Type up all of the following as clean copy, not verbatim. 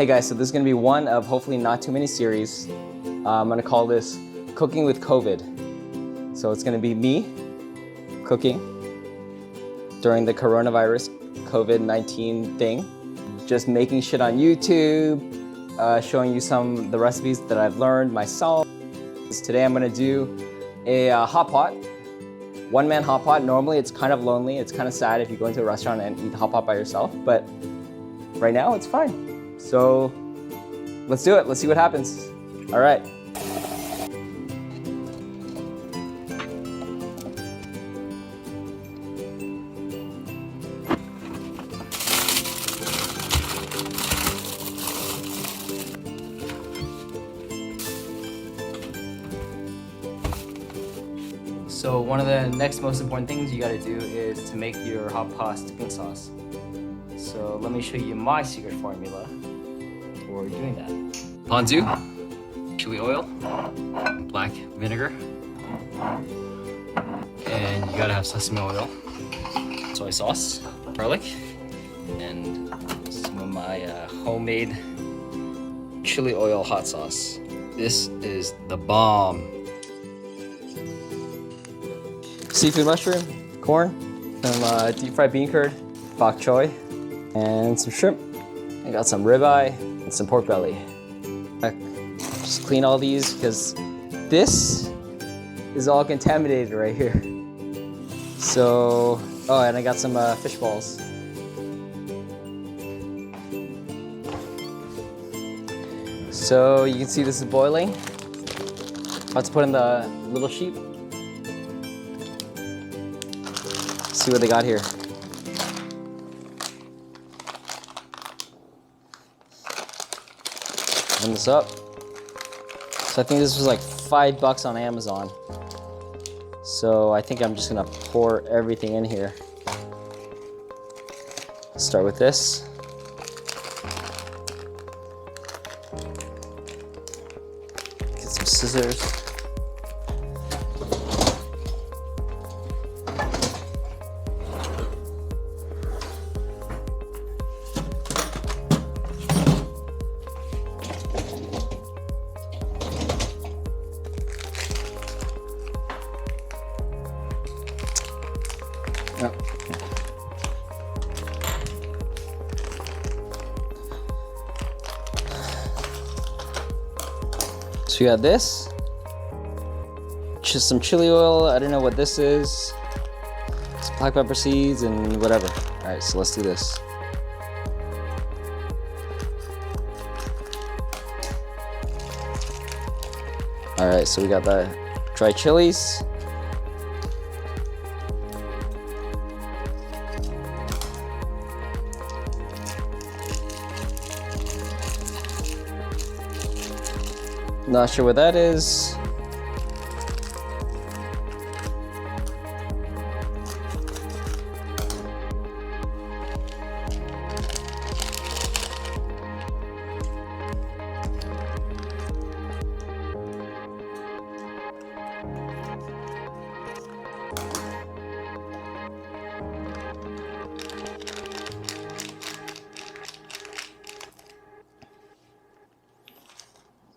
Hey guys, so this is gonna be one of hopefully not too many series. I'm gonna call this Cooking with COVID. So it's gonna be me cooking during the coronavirus COVID-19 thing. Just making shit on YouTube, showing you the recipes that I've learned myself. Today I'm gonna do a hot pot, one-man hot pot. Normally it's kind of lonely, it's kind of sad if you go into a restaurant and eat hot pot by yourself, but right now it's fine. So let's do it, let's see what happens. All right. So one of the next most important things you gotta do is to make your hot pot dipping sauce. So let me show you my secret formula for doing that. Ponzu, chili oil, black vinegar, and you gotta have sesame oil, soy sauce, garlic, and some of my homemade chili oil hot sauce. This is the bomb. Seafood mushroom, corn, some deep fried bean curd, bok choy, and some shrimp. I got some ribeye and some pork belly. Just clean all these because this is all contaminated right here. So, oh, and I got some fish balls. So you can see this is boiling. About to put in the little sheep. See what they got here. Open this up. So I think this was like $5 on Amazon. So I think I'm just gonna pour everything in here. Start with this. Get some scissors. Yep. So you got this, just some chili oil. I don't know what this is. Some black pepper seeds and whatever. All right, so let's do this. All right, so we got the dried chilies. Not sure what that is.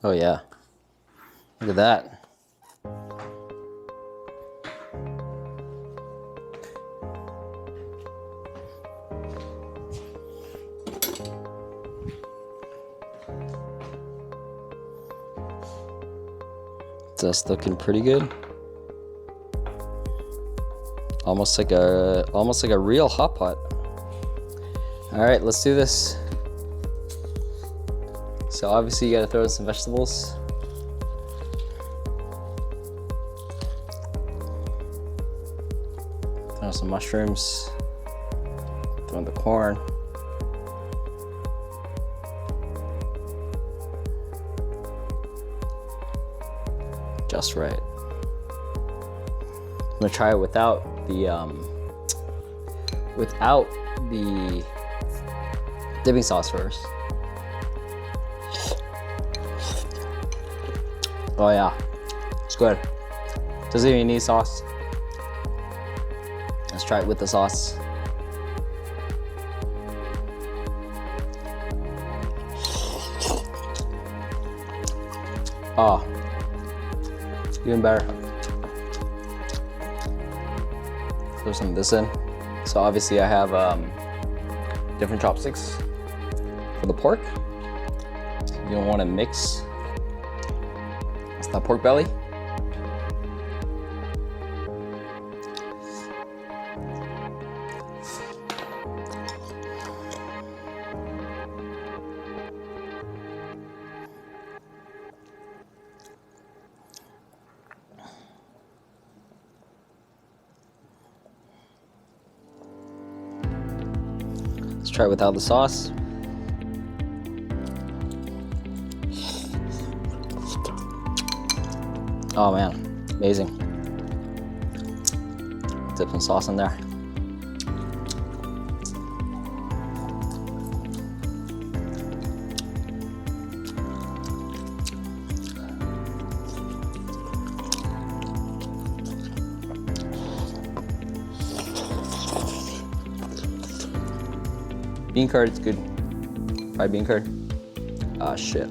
Oh yeah. Look at that. That's looking pretty good. Almost like a real hot pot. All right, let's do this. So obviously you gotta throw in some vegetables. Throw in some mushrooms. Throw in the corn. Just right. I'm gonna try it without the dipping sauce first. Oh yeah, it's good. Doesn't even need sauce. Let's try it with the sauce. Oh, even better. Throw some of this in. So obviously I have different chopsticks for the pork. You don't want to mix. That's the pork belly. Let's try it without the sauce. Oh man, amazing. Dip some sauce in there. Bean curd is good. Fried bean curd. Ah, shit.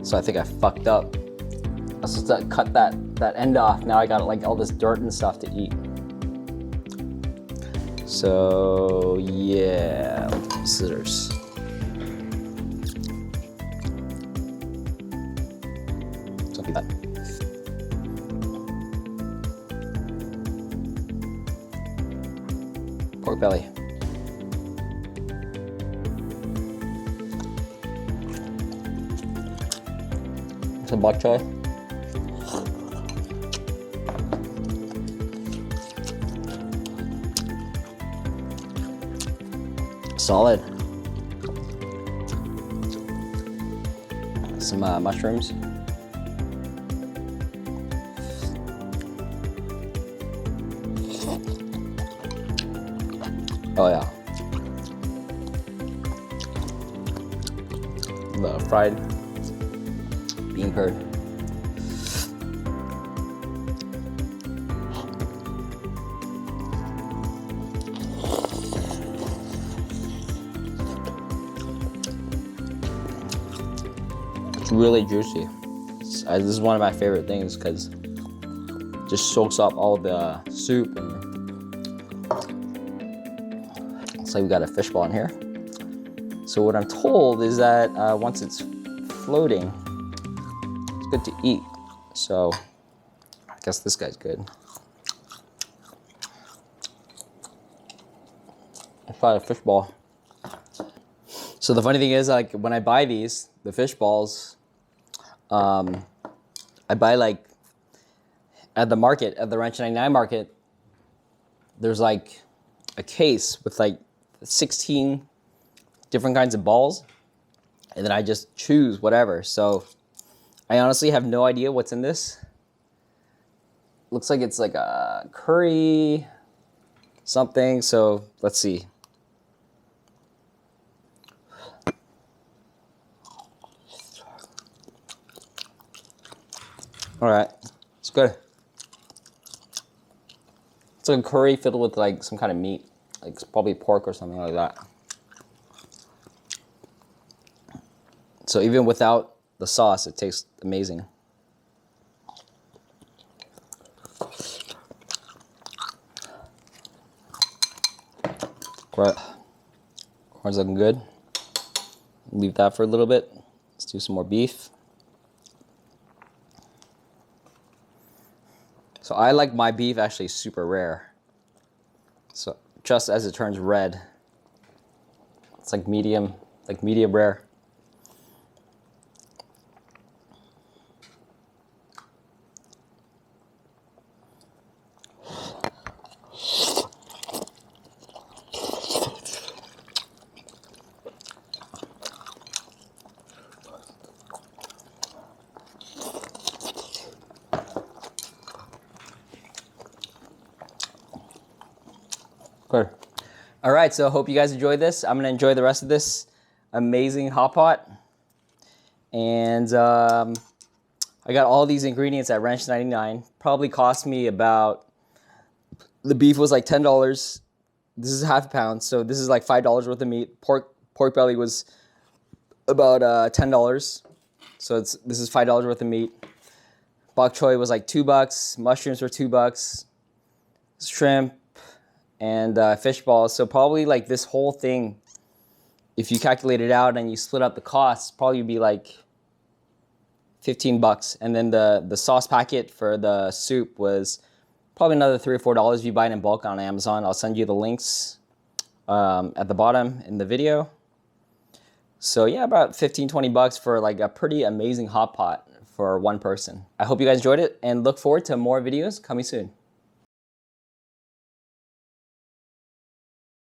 So I think I fucked up. I was supposed to cut that end off. Now I got like all this dirt and stuff to eat. So yeah, scissors. Don't do that. Pork belly. Some bok choy. Solid. Some mushrooms. Oh yeah. The fried bean curd. It's really juicy. This is one of my favorite things because it just soaks up all the soup. And looks like we got a fishball in here. So what I'm told is that once it's floating, it's good to eat. So I guess this guy's good. I tried a fishball. So the funny thing is, like when I buy these, the fish balls, I buy like at the market, at the Ranch 99 market, there's like a case with like 16 different kinds of balls, and then I just choose whatever. So I honestly have no idea what's in this. Looks like it's like a curry something, so let's see. All right, it's good. It's like a curry filled with like some kind of meat, like it's probably pork or something like that. So even without the sauce, it tastes amazing. Right. Corn's looking good. Leave that for a little bit. Let's do some more beef. So I like my beef actually super rare. So just as it turns red, it's like medium rare. Good. All right, so hope you guys enjoyed this. I'm gonna enjoy the rest of this amazing hot pot. And I got all these ingredients at Ranch 99. Probably cost me about, the beef was like $10. This is half a pound, so this is like $5 worth of meat. Pork belly was about $10. So this is $5 worth of meat. Bok choy was like $2. Mushrooms were $2. Shrimp and fish balls. So probably like this whole thing, if you calculate it out and you split up the costs, probably be like $15. And then the sauce packet for the soup was probably another $3 or $4 if you buy it in bulk on Amazon. I'll send you the links at the bottom in the video. So yeah, about $15-20 for like a pretty amazing hot pot for one person. I hope you guys enjoyed it and look forward to more videos coming soon.